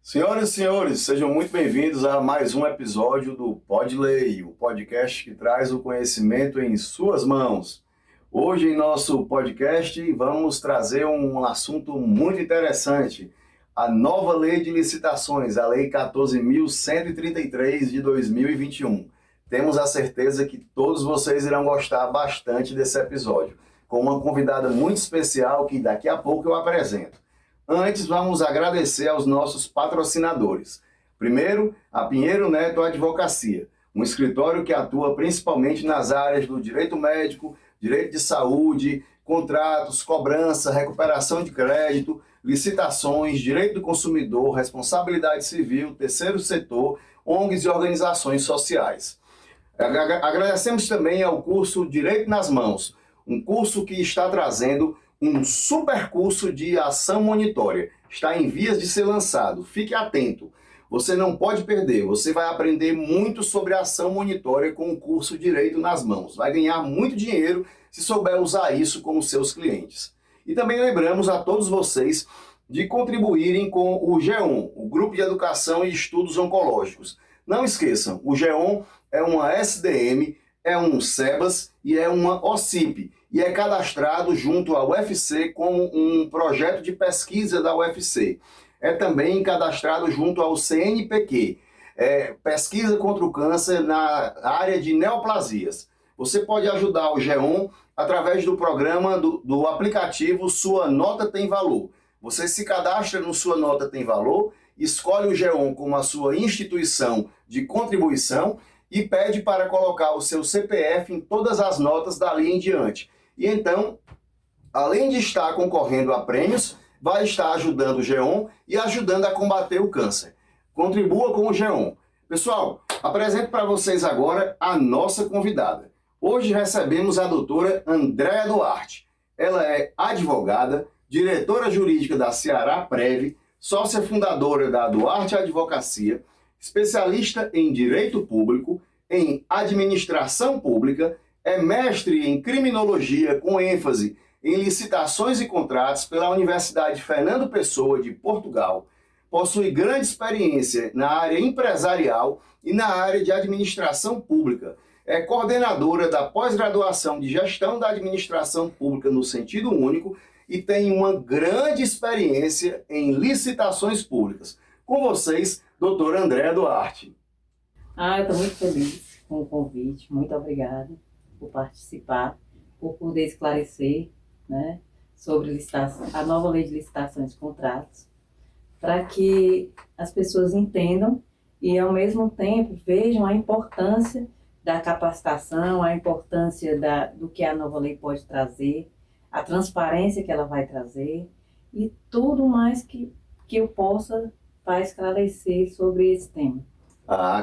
Senhoras e senhores, sejam muito bem-vindos a mais um episódio do Pod Lei, o podcast que traz o conhecimento em suas mãos. Hoje, em nosso podcast, vamos trazer um assunto muito interessante, a nova Lei de Licitações, a Lei 14.133 de 2021. Temos a certeza que todos vocês irão gostar bastante desse episódio, com uma convidada muito especial que daqui a pouco eu apresento. Antes, vamos agradecer aos nossos patrocinadores. Primeiro, a Pinheiro Neto Advocacia, um escritório que atua principalmente nas áreas do direito médico, direito de saúde, contratos, cobrança, recuperação de crédito, licitações, direito do consumidor, responsabilidade civil, terceiro setor, ONGs e organizações sociais. Agradecemos também ao curso Direito nas Mãos, um curso que está trazendo um super curso de ação monitória. Está em vias de ser lançado. Fique atento. Você não pode perder. Você vai aprender muito sobre ação monitória com o curso Direito nas Mãos. Vai ganhar muito dinheiro se souber usar isso com os seus clientes. E também lembramos a todos vocês de contribuírem com o GEON, o Grupo de Educação e Estudos Oncológicos. Não esqueçam, o GEON é uma SDM, é um SEBAS e é uma OCIP. E é cadastrado junto à UFC como um projeto de pesquisa da UFC. É também cadastrado junto ao CNPq, Pesquisa contra o Câncer na área de neoplasias. Você pode ajudar o GEON através do programa do aplicativo Sua Nota Tem Valor. Você se cadastra no Sua Nota Tem Valor, escolhe o GEON como a sua instituição de contribuição e pede para colocar o seu CPF em todas as notas dali em diante. E então, além de estar concorrendo a prêmios, vai estar ajudando o GEON e ajudando a combater o câncer. Contribua com o GEON. Pessoal, apresento para vocês agora a nossa convidada. Hoje recebemos a doutora Andréa Duarte. Ela é advogada, diretora jurídica da Ceará Prev, sócia fundadora da Duarte Advocacia, especialista em Direito Público, em Administração Pública, é mestre em Criminologia com ênfase em Licitações e Contratos pela Universidade Fernando Pessoa de Portugal. Possui grande experiência na área empresarial e na área de Administração Pública. É coordenadora da pós-graduação de Gestão da Administração Pública no sentido único e tem uma grande experiência em licitações públicas. Com vocês, doutora Andréa Duarte. Eu estou muito feliz com o convite. Muito obrigada por participar, por poder esclarecer, né, sobre a nova lei de licitações e contratos, para que as pessoas entendam e, ao mesmo tempo, vejam a importância da capacitação, a importância do que a nova lei pode trazer, a transparência que ela vai trazer e tudo mais que eu possa para esclarecer sobre esse tema.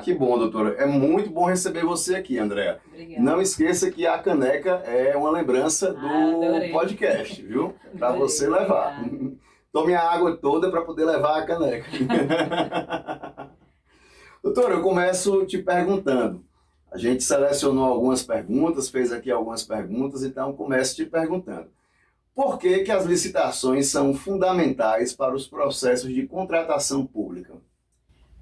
Que bom, doutora. É muito bom receber você aqui, Andréa. Obrigada. Não esqueça que a caneca é uma lembrança do adorei. podcast, viu? Para você levar. Obrigada. Tome a água toda para poder levar a caneca. Doutora, eu começo te perguntando. A gente selecionou algumas perguntas, fez aqui algumas perguntas, então começo te perguntando. Por que as licitações são fundamentais para os processos de contratação pública?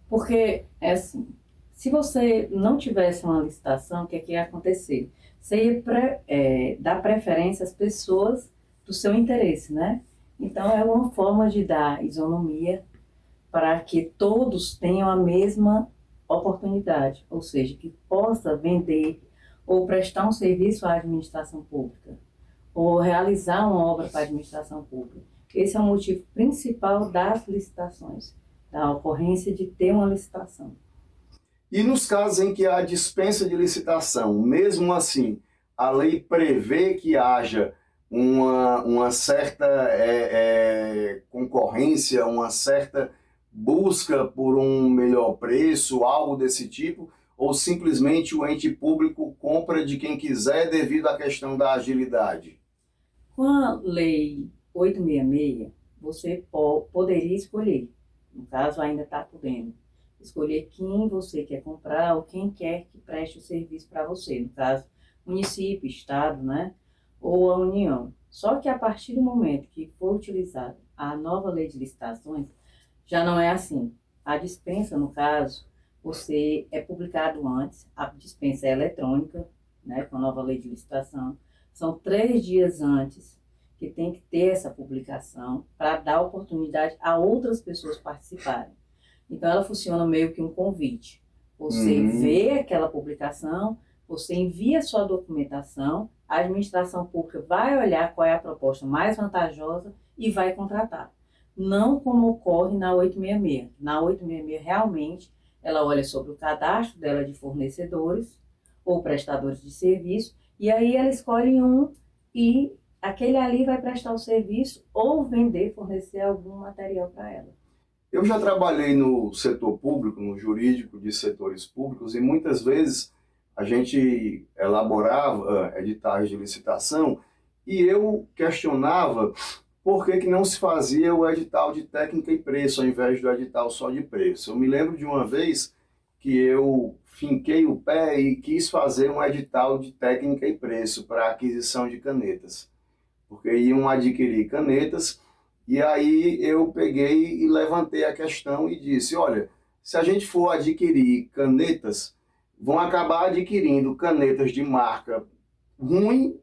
Porque, é assim, se você não tivesse uma licitação, o que ia acontecer? Você ia dar preferência às pessoas do seu interesse, né? Então, é uma forma de dar isonomia para que todos tenham a mesma oportunidade, ou seja, que possa vender ou prestar um serviço à administração pública, ou realizar uma obra para a administração pública. Esse é o motivo principal das licitações, da ocorrência de ter uma licitação. E nos casos em que há dispensa de licitação, mesmo assim, a lei prevê que haja uma certa concorrência, uma certa busca por um melhor preço, algo desse tipo, ou simplesmente o ente público compra de quem quiser devido à questão da agilidade? Com a lei 866, você poderia escolher. No caso, ainda está podendo escolher quem você quer comprar ou quem quer que preste o serviço para você. No caso, município, estado, né? Ou a União. Só que a partir do momento que for utilizada a nova lei de licitações, já não é assim. A dispensa, no caso, você é publicado antes, a dispensa é eletrônica, né, com a nova lei de licitação. São 3 dias antes que tem que ter essa publicação para dar oportunidade a outras pessoas participarem. Então, ela funciona meio que um convite. Você vê aquela publicação, você envia a sua documentação, a administração pública vai olhar qual é a proposta mais vantajosa e vai contratar. Não como ocorre na 866. Na 866, realmente, ela olha sobre o cadastro dela de fornecedores ou prestadores de serviço, e aí ela escolhe um e aquele ali vai prestar o serviço ou vender, fornecer algum material para ela. Eu já trabalhei no setor público, no jurídico de setores públicos, e muitas vezes a gente elaborava editais de licitação e eu questionava por que não se fazia o edital de técnica e preço ao invés do edital só de preço. Eu me lembro de uma vez que eu finquei o pé e quis fazer um edital de técnica e preço para aquisição de canetas, porque iam adquirir canetas, e aí eu peguei e levantei a questão e disse, olha, se a gente for adquirir canetas, vão acabar adquirindo canetas de marca ruim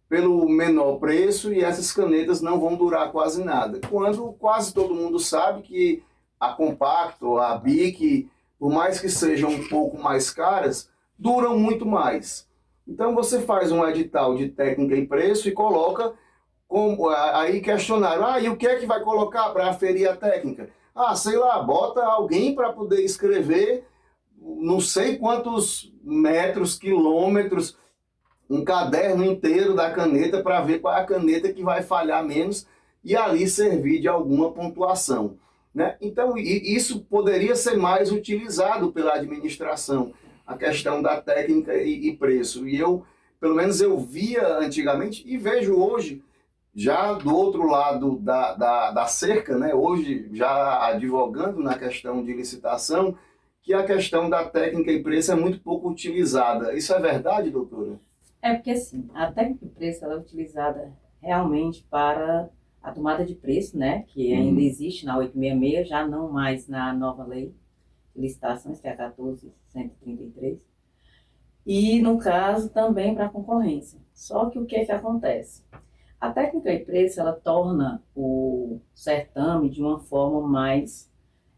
pelo menor preço e essas canetas não vão durar quase nada. Quando quase todo mundo sabe que a Compacto, a Bic, por mais que sejam um pouco mais caras, duram muito mais. Então você faz um edital de técnica e preço e coloca, aí questionaram, e o que é que vai colocar para aferir a técnica? Sei lá, bota alguém para poder escrever não sei quantos metros, quilômetros, um caderno inteiro da caneta para ver qual é a caneta que vai falhar menos e ali servir de alguma pontuação, né? Então, isso poderia ser mais utilizado pela administração, a questão da técnica e preço. E pelo menos eu via antigamente e vejo hoje, já do outro lado da cerca, né? Hoje já advogando na questão de licitação, que a questão da técnica e preço é muito pouco utilizada. Isso é verdade, doutora? É porque, assim, a técnica de preço ela é utilizada realmente para a tomada de preço, né? Que ainda existe na 866, já não mais na nova lei de licitações, que é a 14.133. E, no caso, também para a concorrência. Só que o que é que acontece? A técnica de preço, ela torna o certame de uma forma mais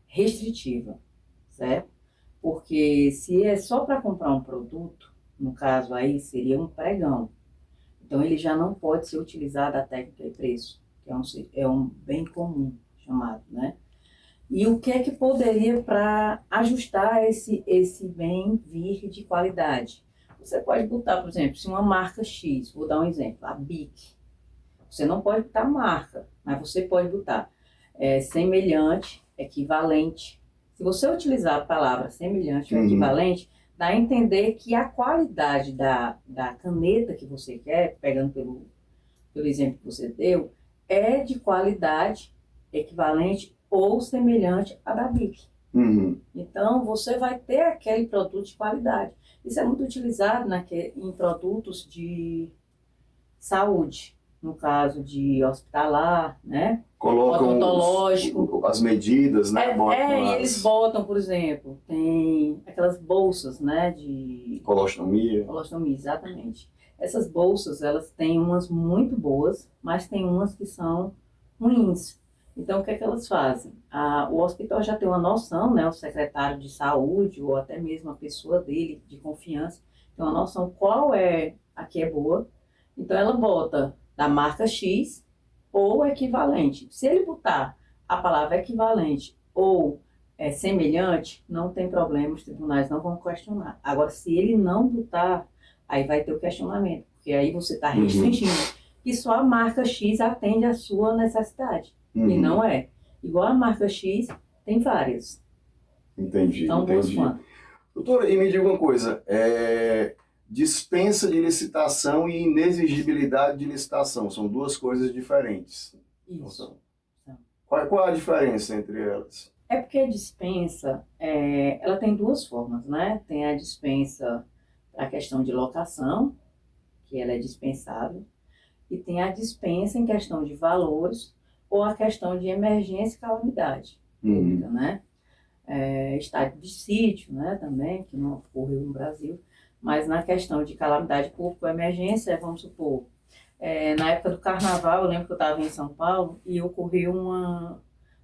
restritiva, certo? Porque se é só para comprar um produto, no caso aí seria um pregão. Então ele já não pode ser utilizado a técnica de preço, que é um bem comum chamado, né? E o que é que poderia para ajustar esse bem vir de qualidade? Você pode botar, por exemplo, se uma marca X, vou dar um exemplo, a Bic, você não pode botar marca, mas você pode botar semelhante, equivalente. Se você utilizar a palavra semelhante ou equivalente, dá a entender que a qualidade da caneta que você quer, pegando pelo exemplo que você deu, é de qualidade equivalente ou semelhante à da Bic. Então, você vai ter aquele produto de qualidade. Isso é muito utilizado em produtos de saúde, no caso de hospitalar, né? Colocam odontológico. as medidas, né? E eles botam, por exemplo, tem aquelas bolsas, né, de colostomia. Colostomia, exatamente. Essas bolsas, elas têm umas muito boas, mas tem umas que são ruins. Então, o que é que elas fazem? O hospital já tem uma noção, né, o secretário de saúde ou até mesmo a pessoa dele de confiança tem uma noção qual é a que é boa. Então, ela bota da marca X ou equivalente. Se ele botar a palavra equivalente ou semelhante, não tem problema, os tribunais não vão questionar. Agora, se ele não botar, aí vai ter o questionamento, porque aí você está restringindo que só a marca X atende a sua necessidade. E não é. Igual a marca X, tem várias. Entendi. Tão boas quanto. Doutora, e me diga uma coisa, dispensa de licitação e inexigibilidade de licitação, são duas coisas diferentes. Isso. Qual a diferença entre elas? É porque a dispensa, ela tem duas formas, né? Tem a dispensa para a questão de locação, que ela é dispensável, e tem a dispensa em questão de valores ou a questão de emergência e calamidade pública, né? estado de sítio, né, também, que não ocorreu no Brasil, mas na questão de calamidade pública ou emergência, vamos supor, na época do carnaval, eu lembro que eu estava em São Paulo e ocorreu um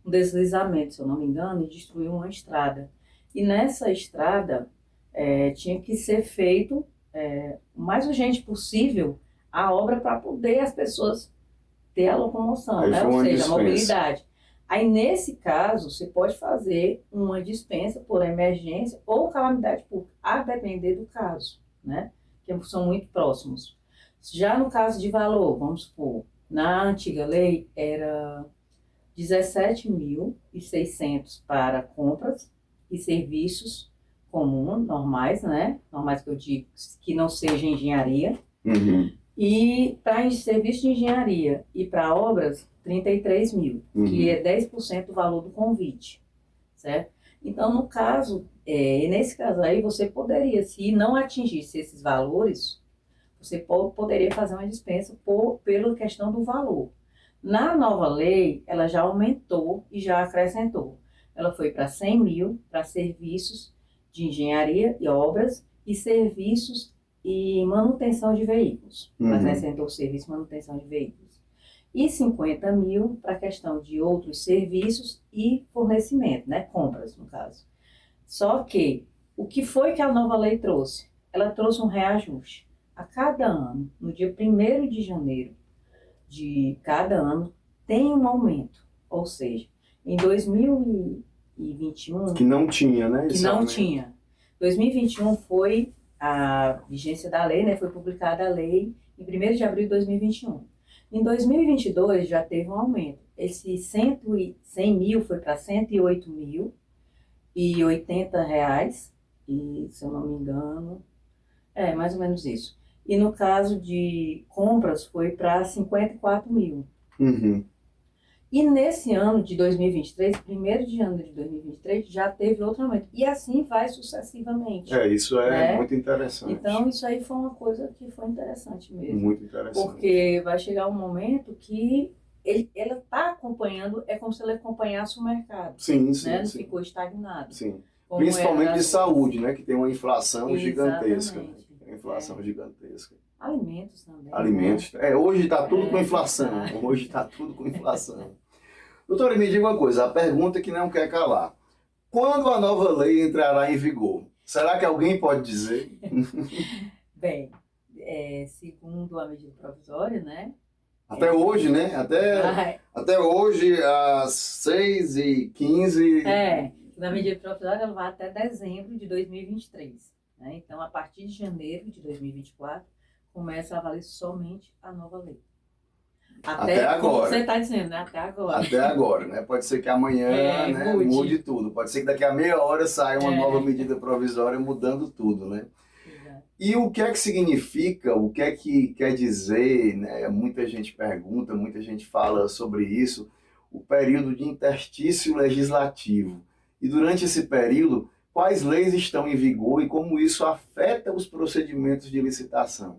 deslizamento, se eu não me engano, e destruiu uma estrada. E nessa estrada tinha que ser feito o mais urgente possível a obra para poder as pessoas ter a locomoção, né? Ou seja, a mobilidade. Aí, nesse caso, você pode fazer uma dispensa por emergência ou calamidade pública, a depender do caso, né? Que são muito próximos. Já no caso de valor, vamos supor, na antiga lei era 17.600 para compras e serviços comuns, normais, né? Normais que eu digo que não seja engenharia. Uhum. E para serviço de engenharia e para obras, 33 mil, que é 10% do valor do convite, certo? Então, no caso, nesse caso aí, você poderia, se não atingisse esses valores, você poderia fazer uma dispensa pela questão do valor. Na nova lei, ela já aumentou e já acrescentou. Ela foi para 100 mil para serviços de engenharia e obras e serviços e manutenção de veículos. Acrescentou o serviço de manutenção de veículos. E 50 mil para a questão de outros serviços e fornecimento, né? Compras, no caso. Só que, o que foi que a nova lei trouxe? Ela trouxe um reajuste. A cada ano, no dia 1º de janeiro de cada ano, tem um aumento. Ou seja, em 2021... Que não tinha, né? Que não tinha. 2021 foi a vigência da lei, né? Foi publicada a lei em 1º de abril de 2021. Em 2022 já teve um aumento. Esse 100 mil foi para 108.080 reais, e se eu não me engano, mais ou menos isso. E no caso de compras foi para 54 mil. Uhum. E nesse ano de 2023, 1º de janeiro de 2023, já teve outro aumento. E assim vai sucessivamente. Isso é muito interessante. Então, isso aí foi uma coisa que foi interessante mesmo. Muito interessante. Porque vai chegar um momento que ela está acompanhando, é como se ela acompanhasse o mercado. Sim, sim. Né? Não sim. ficou estagnado. Sim. Principalmente de saúde, né? Que tem uma inflação gigantesca. Exatamente. Inflação gigantesca. Alimentos também. Alimentos. Né? Hoje está tudo com inflação. Hoje está tudo com inflação. Doutora, me diga uma coisa, a pergunta que não quer calar. Quando a nova lei entrará em vigor? Será que alguém pode dizer? Bem, segundo a medida provisória, né? Até hoje, né? Até hoje, às 6h15... Na medida provisória ela vai até dezembro de 2023. Né? Então, a partir de janeiro de 2024, começa a valer somente a nova lei. Até agora. Como você está dizendo, né? Até agora. Até agora, né? Pode ser que amanhã mude tudo. Pode ser que daqui a meia hora saia uma nova medida provisória mudando tudo, né? Exato. E o que é que significa, o que é que quer dizer, né? Muita gente pergunta, muita gente fala sobre isso, o período de interstício legislativo. E durante esse período, quais leis estão em vigor e como isso afeta os procedimentos de licitação?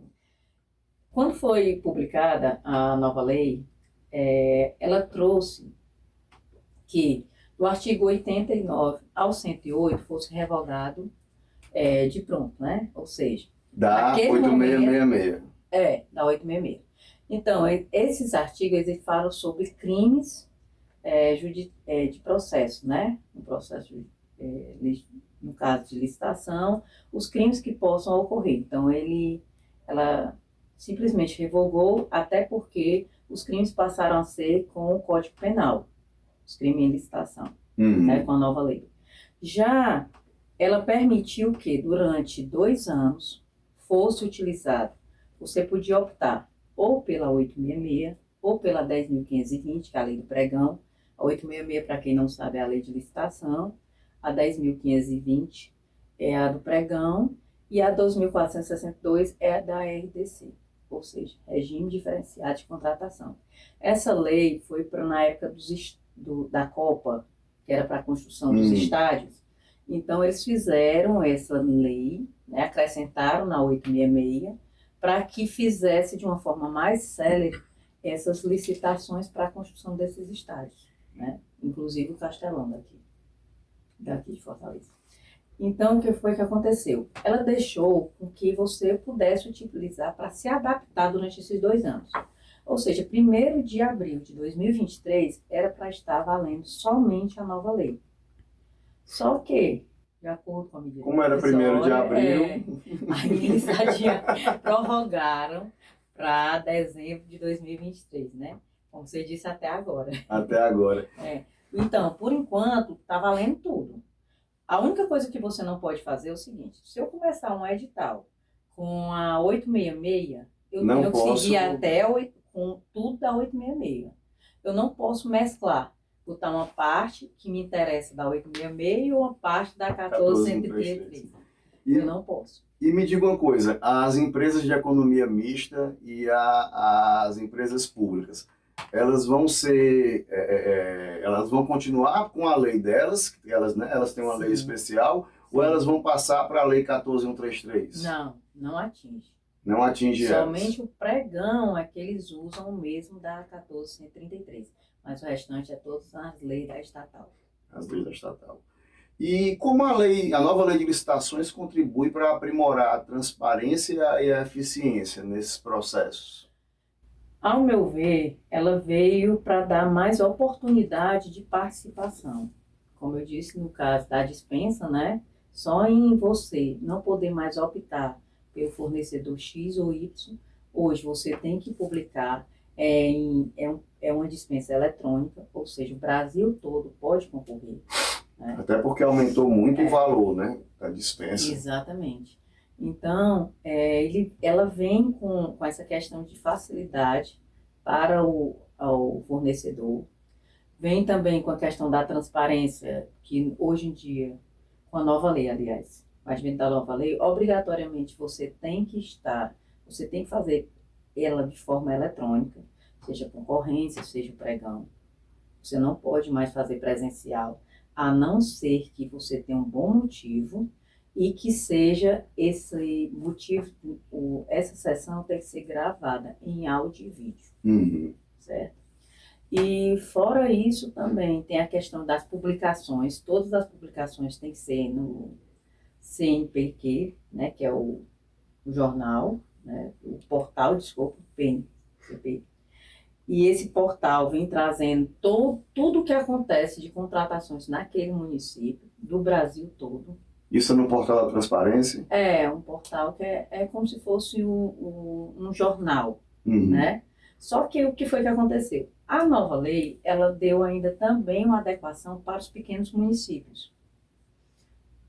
Quando foi publicada a nova lei, ela trouxe que do artigo 89 ao 108 fosse revogado de pronto, né? Ou seja, da 8666. Da 866. Então, esses artigos eles falam sobre crimes de processo, né? No processo, no caso de licitação, os crimes que possam ocorrer. Então, ela simplesmente revogou, até porque os crimes passaram a ser com o Código Penal, os crimes em licitação, né, com a nova lei. Já ela permitiu que durante 2 anos fosse utilizado, você podia optar ou pela 866 ou pela 10.520, que é a lei do pregão. A 866, para quem não sabe, é a lei de licitação, a 10.520 é a do pregão e a 12.462 é a da RDC. Ou seja, regime diferenciado de contratação. Essa lei foi na época da Copa, que era para a construção dos estádios. Então, eles fizeram essa lei, né, acrescentaram na 866, para que fizesse de uma forma mais célere essas licitações para a construção desses estádios, né? Inclusive o Castelão daqui. daqui de Fortaleza. Então, o que foi que aconteceu? Ela deixou com que você pudesse utilizar para se adaptar durante esses 2 anos. Ou seja, 1º de abril de 2023 era para estar valendo somente a nova lei. Só que, de acordo com a medida Como era 1º de abril... aí eles prorrogaram para dezembro de 2023, né? Como você disse, até agora. Até agora. Então, por enquanto, está valendo tudo. A única coisa que você não pode fazer é o seguinte: se eu começar um edital com a 866, eu não tenho que posso... seguir até com tudo da 866. Eu não posso mesclar, botar uma parte que me interessa da 866 e uma parte da 1433. Eu não posso. E me diga uma coisa, as empresas de economia mista e as empresas públicas, elas vão ser, elas vão continuar com a lei delas, elas têm uma lei especial, ou elas vão passar para a lei 14133? Não atinge. Não atinge elas. Somente o pregão é que eles usam o mesmo da 1433, mas o restante é todas as leis da estatal. As leis da estatal. E como a nova lei de licitações contribui para aprimorar a transparência e a eficiência nesses processos? Ao meu ver, ela veio para dar mais oportunidade de participação. Como eu disse no caso da dispensa, né? Só em você não poder mais optar pelo fornecedor X ou Y, hoje você tem que publicar, é uma dispensa eletrônica, ou seja, o Brasil todo pode concorrer. Né? Até porque aumentou muito o valor, né, da dispensa. Exatamente. Então, ela vem com essa questão de facilidade para o fornecedor. Vem também com a questão da transparência, que hoje em dia, com a nova lei, aliás, o advento da nova lei, obrigatoriamente você tem que fazer ela de forma eletrônica, seja concorrência, seja pregão. Você não pode mais fazer presencial, a não ser que você tenha um bom motivo e que seja esse motivo, essa sessão tem que ser gravada em áudio e vídeo, certo? E fora isso também tem a questão das publicações, todas as publicações têm que ser no CNPq, né, que é o jornal, né, o portal, desculpa, PNCP. E esse portal vem trazendo tudo o que acontece de contratações naquele município, do Brasil todo. Isso é no portal da transparência? É um portal que é como se fosse um jornal, né? Só que o que foi que aconteceu? A nova lei, ela deu ainda também uma adequação para os pequenos municípios.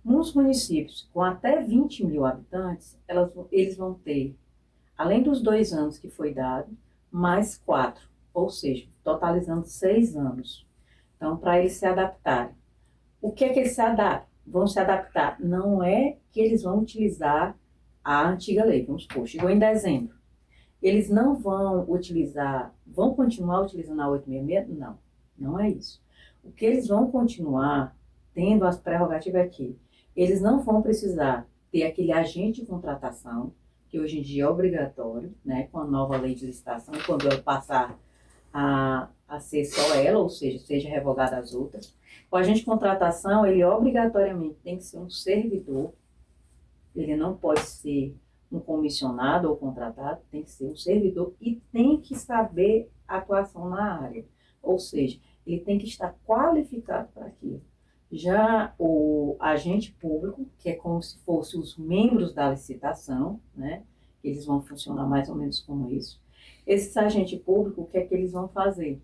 Nos municípios com até 20 mil habitantes, eles vão ter, além dos 2 anos que foi dado, mais 4, ou seja, totalizando 6 anos. Então, para eles se adaptarem. O que é que eles vão se adaptar? Não é que eles vão utilizar a antiga lei, vamos supor, chegou em dezembro. Eles não vão continuar utilizando a 866? Não, não é isso. O que eles vão continuar tendo as prerrogativas aqui, eles não vão precisar ter aquele agente de contratação, que hoje em dia é obrigatório, né, com a nova lei de licitação, quando ela passar a ser só ela, ou seja revogada as outras. O agente de contratação, ele obrigatoriamente tem que ser um servidor, ele não pode ser um comissionado ou contratado, tem que ser um servidor e tem que saber atuação na área, ou seja, ele tem que estar qualificado para aquilo. Já o agente público, que é como se fossem os membros da licitação, né? Eles vão funcionar mais ou menos como isso. Esses agentes públicos, o que é que eles vão fazer?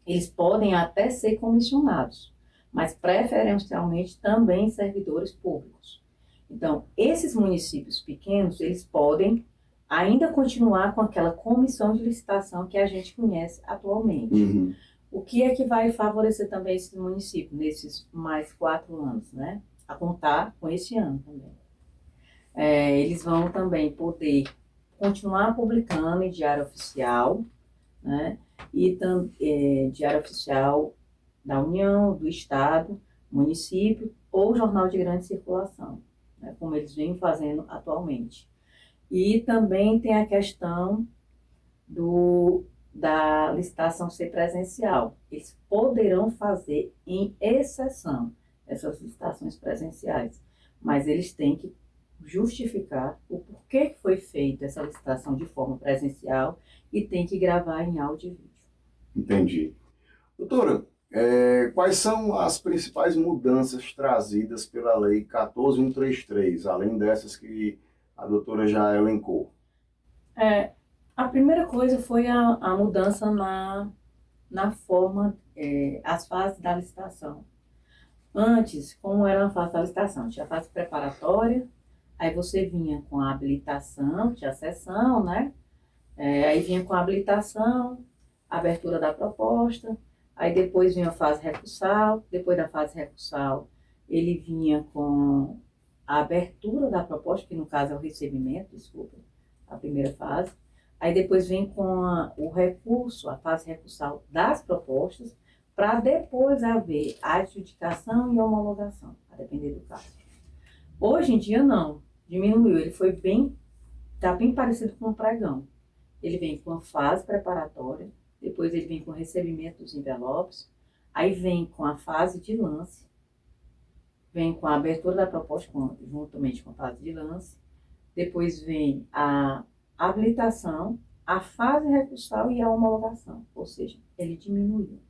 Eles podem até ser comissionados, mas preferencialmente também servidores públicos. Então, esses municípios pequenos, eles podem ainda continuar com aquela comissão de licitação que a gente conhece atualmente. O que é que vai favorecer também esses municípios nesses mais 4 anos, né? A contar com esse ano também. Eles vão também poder continuar publicando em diário oficial, né? E diário oficial da União, do Estado, município ou jornal de grande circulação, né? Como eles vêm fazendo atualmente. E também tem a questão da licitação ser presencial. Eles poderão fazer em exceção, essas licitações presenciais. Mas eles têm que justificar o porquê que foi feita essa licitação de forma presencial e tem que gravar em áudio e vídeo. Entendi. Doutora, quais são as principais mudanças trazidas pela Lei 14.133, além dessas que a doutora já elencou? A primeira coisa foi a mudança na forma, as fases da licitação. Antes, como era a fase da licitação? Tinha a fase preparatória, aí você vinha com a habilitação, tinha a sessão, né? Aí vinha com a habilitação, a abertura da proposta, aí depois vinha a fase recursal, depois da fase recursal ele vinha com a abertura da proposta, que no caso é o recebimento, desculpa, a primeira fase. Aí depois vem com o recurso, a fase recursal das propostas, para depois haver a adjudicação e homologação, a depender do caso. Hoje em dia não, diminuiu, ele foi está bem parecido com o pregão. Ele vem com a fase preparatória, depois ele vem com o recebimento dos envelopes, aí vem com a fase de lance, vem com a abertura da proposta juntamente com a fase de lance, depois vem a habilitação, a fase recursal e a homologação, ou seja, ele diminuiu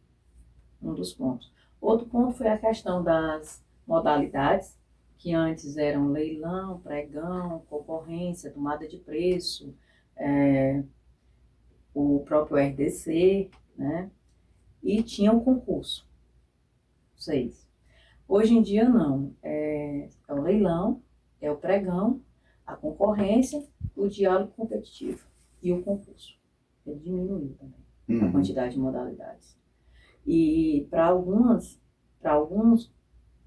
um dos pontos. Outro ponto foi a questão das modalidades, que antes eram leilão, pregão, concorrência, tomada de preço, o próprio RDC, né? E tinha o concurso, 6. Hoje em dia não, é o leilão, é o pregão, a concorrência, o diálogo competitivo e o concurso. Ele diminuiu também a quantidade de modalidades. E para alguns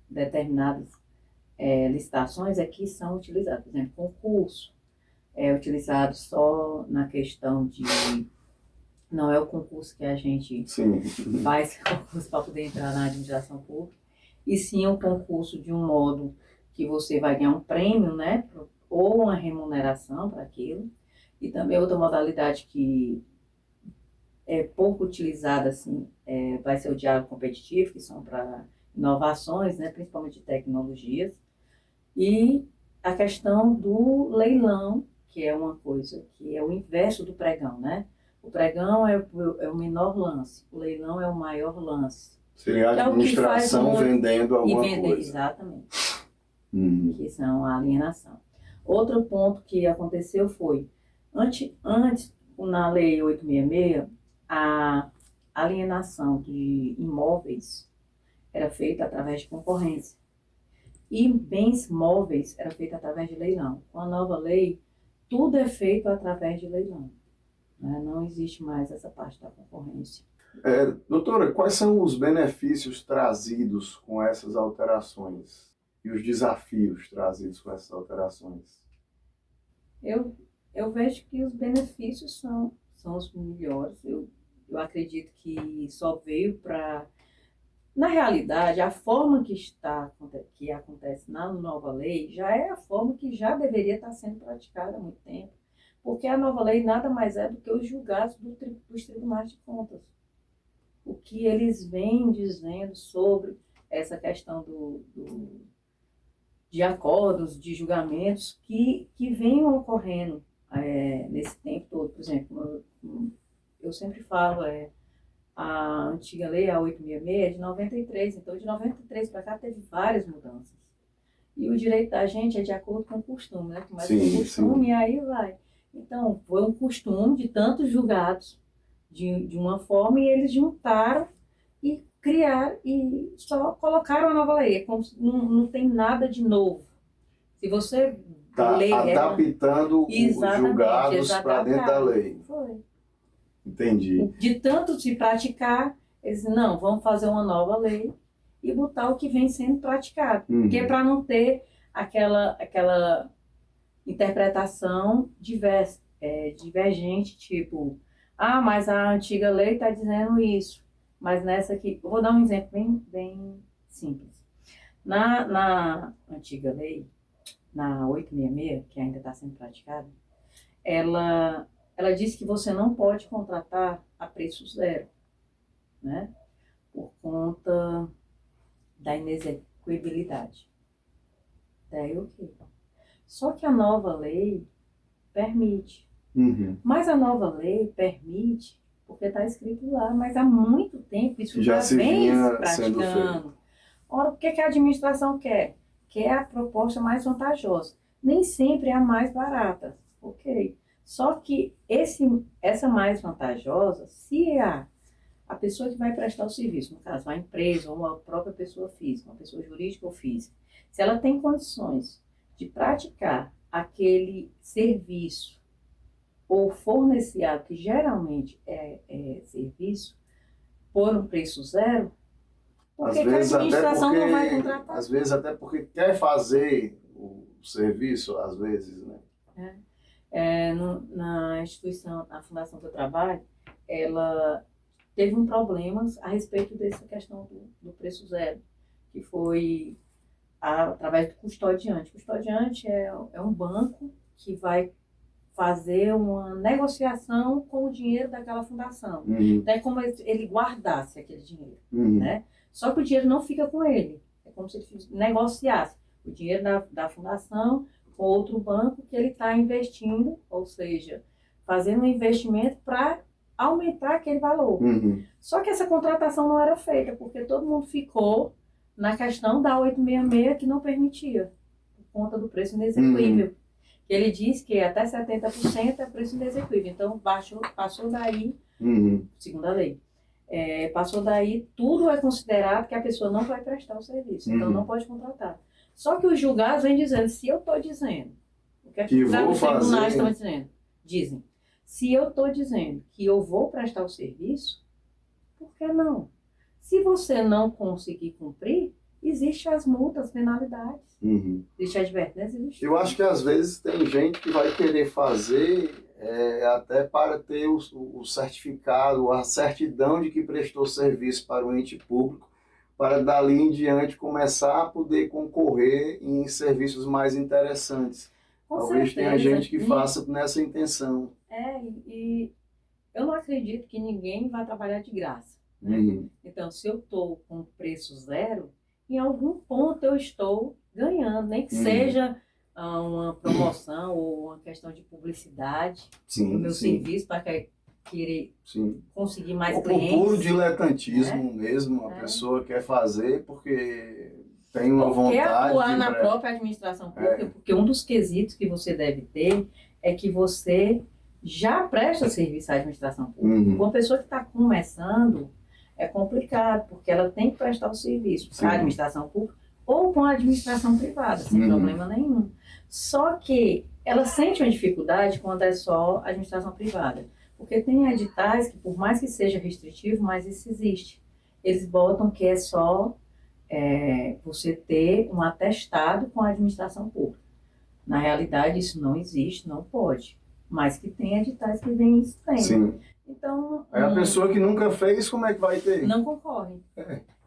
determinadas licitações aqui são utilizadas, por exemplo, concurso é utilizado só na questão de, não é o concurso que a gente faz concurso para poder entrar na administração pública, e sim um concurso de um modo que você vai ganhar um prêmio, né, ou uma remuneração para aquilo, e também outra modalidade que é pouco utilizada, assim, vai ser o diálogo competitivo, que são para inovações, né, principalmente de tecnologias, e a questão do leilão, que é uma coisa que é o inverso do pregão, né? O pregão é o menor lance, o leilão é o maior lance. Seria a administração vendendo alguma coisa. Exatamente. Que são a alienação. Outro ponto que aconteceu foi, antes na Lei 866, a alienação de imóveis era feita através de concorrência. E bens móveis era feito através de leilão. Com a nova lei, tudo é feito através de leilão. Né? Não existe mais essa parte da concorrência. Doutora, quais são os benefícios trazidos com essas alterações e os desafios trazidos com essas alterações? Eu vejo que os benefícios são os melhores. Eu acredito que só veio para... Na realidade, a forma que acontece na nova lei já é a forma que já deveria estar sendo praticada há muito tempo, porque a nova lei nada mais é do que os julgados dos tribunais de contas. O que eles vêm dizendo sobre essa questão de acordos, de julgamentos que venham ocorrendo nesse tempo todo. Por exemplo, eu sempre falo, a antiga lei, a 866, é de 93, então de 93 para cá teve várias mudanças. E o direito da gente é de acordo com o costume, né? Começa com o costume e aí vai. Então, foi um costume de tantos julgados de uma forma e eles juntaram e criaram e só colocaram a nova lei. É como se não tem nada de novo. Se você ler... adaptando os julgados para dentro da lei. Foi. Entendi. De tanto se praticar, eles não, vamos fazer uma nova lei e botar o que vem sendo praticado. Porque para não ter aquela interpretação divergente, tipo, mas a antiga lei está dizendo isso, mas nessa aqui, eu vou dar um exemplo bem simples. Na antiga lei, na 866, que ainda está sendo praticada, ela diz que você não pode contratar a preço zero, né? Por conta da execuibilidade. Daí ok. Só que a nova lei permite. Mas a nova lei permite, porque está escrito lá, mas há muito tempo isso já vem praticando. Ora, o que a administração quer? Quer a proposta mais vantajosa. Nem sempre é a mais barata. Ok. Só que essa mais vantajosa, se a pessoa que vai prestar o serviço, no caso, a empresa ou uma própria pessoa física, uma pessoa jurídica ou física, se ela tem condições de praticar aquele serviço ou fornecer algo que geralmente é serviço por um preço zero, por que a administração não vai contratar? Às vezes até porque quer fazer o serviço, às vezes, né? Na instituição, na fundação que eu trabalho, ela teve um problema a respeito dessa questão do preço zero, que foi através do custodiante. O custodiante é um banco que vai fazer uma negociação com o dinheiro daquela fundação. Então é como se ele guardasse aquele dinheiro, né? Só que o dinheiro não fica com ele. É como se ele negociasse o dinheiro da fundação com outro banco que ele está investindo, ou seja, fazendo um investimento para aumentar aquele valor. Só que essa contratação não era feita, porque todo mundo ficou na questão da 866 que não permitia, por conta do preço inexequível. Ele diz que até 70% é preço inexequível. Então, passou daí, segundo a lei, passou daí, tudo é considerado que a pessoa não vai prestar o serviço. Então, não pode contratar. Só que os julgados vêm dizendo, se eu estou dizendo, o que os tribunais estão dizendo? Dizem, se eu estou dizendo que eu vou prestar o serviço, por que não? Se você não conseguir cumprir, existem as multas, penalidades. Existe a advertência, existe. Eu acho que às vezes tem gente que vai querer fazer até para ter o certificado, a certidão de que prestou serviço para o ente público, para dali em diante começar a poder concorrer em serviços mais interessantes. Talvez tenha gente que faça nessa intenção. E eu não acredito que ninguém vai trabalhar de graça. Né? Então, se eu estou com preço zero, em algum ponto eu estou ganhando, nem que seja uma promoção ou uma questão de publicidade do meu serviço para querer conseguir mais clientes. Por puro diletantismo mesmo, a pessoa quer fazer porque tem uma vontade. Quer atuar na própria administração pública, porque um dos quesitos que você deve ter é que você já presta serviço à administração pública. Uma pessoa que está começando é complicado, porque ela tem que prestar o serviço para a administração pública ou com a administração privada, sem problema nenhum. Só que ela sente uma dificuldade quando é só a administração privada. Porque tem editais que, por mais que seja restritivo, mas isso existe. Eles botam que é só você ter um atestado com a administração pública. Na realidade, isso não existe, não pode. Mas que tem editais que vêm isso tem. Sim. Então, a pessoa que nunca fez, como é que vai ter? Não concorre.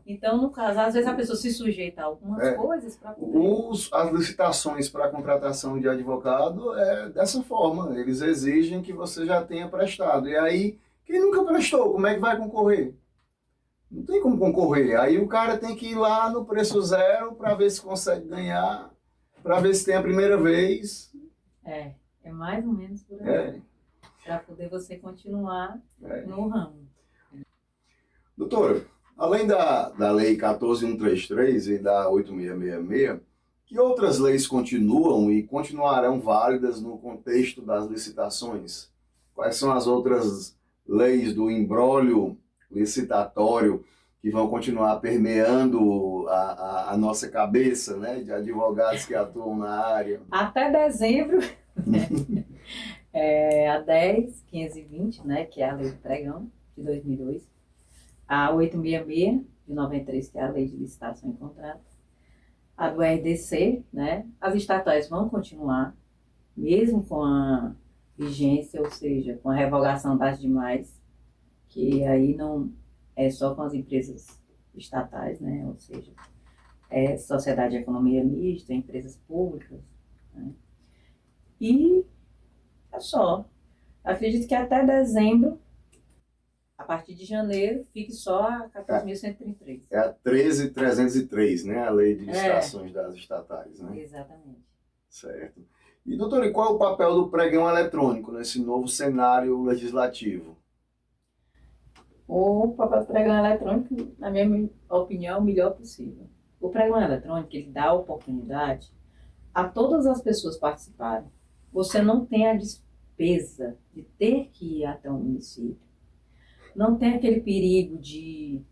Então, no caso, às vezes a pessoa se sujeita a algumas coisas para poder... As licitações para a contratação de advogado é dessa forma. Eles exigem que você já tenha prestado. E aí, quem nunca prestou, como é que vai concorrer? Não tem como concorrer. Aí o cara tem que ir lá no preço zero para ver se consegue ganhar, para ver se tem a primeira vez. É mais ou menos por aí. Para poder você continuar no ramo. Doutora, além da Lei 14.133 e da 8.666, que outras leis continuam e continuarão válidas no contexto das licitações? Quais são as outras leis do imbróglio licitatório que vão continuar permeando a nossa cabeça, né, de advogados que atuam na área? Até dezembro, a 10.520, né, que é a Lei do Pregão, de 2002, a 866, de 93, que é a Lei de Licitação e Contrato, a do RDC, né, as estatais vão continuar, mesmo com a vigência, ou seja, com a revogação das demais, que aí não é só com as empresas estatais, né, ou seja, sociedade de economia mista, empresas públicas, né, e é só. Acredito que até dezembro, a partir de janeiro, fique só a 14.133. É a 13.303, né? A lei de licitações das estatais, né? Exatamente. Certo. E, doutor, e qual é o papel do pregão eletrônico nesse novo cenário legislativo? O papel do pregão eletrônico, na minha opinião, é o melhor possível. O pregão eletrônico, ele dá a oportunidade a todas as pessoas participarem. Você não tem a despesa de ter que ir até o município. Não tem aquele perigo de,